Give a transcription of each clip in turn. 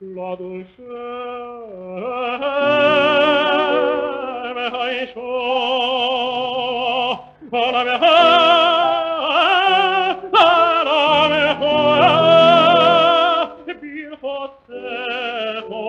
La dulce me hai chaud, la me bir foseho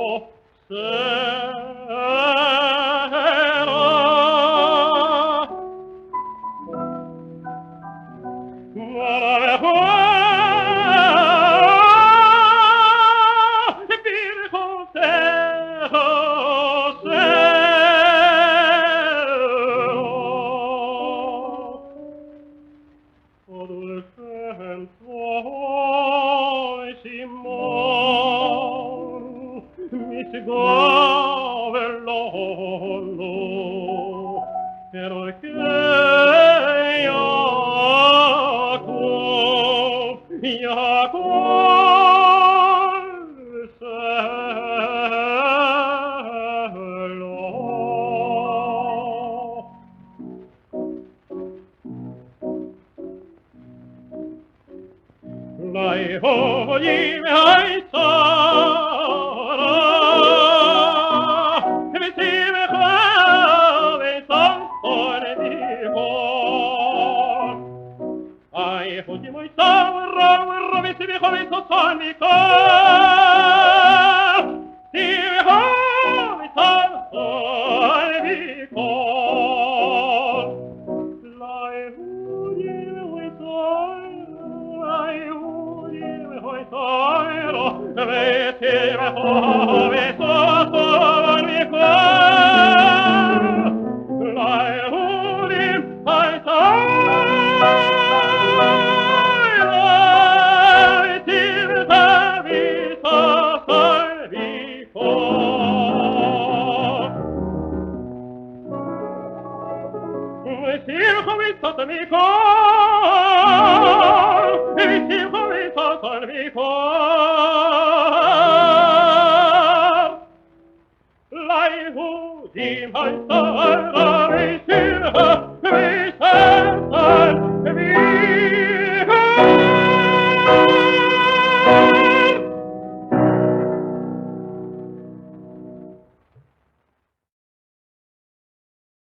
Lai hoi me hai tsara, me si me chave santor di hor. Ai hoi moi tsara, me si me chave santor di hor. Si me chave santor di hor. Lai hoi me hai tsara, vete me hove sotor mi cor. Lai urim hai tsara, vete me hove sotor mi cor. Vete me hove sotor mi cor, vete me hove sotor mi cor. Lai urim hai tsara, vete me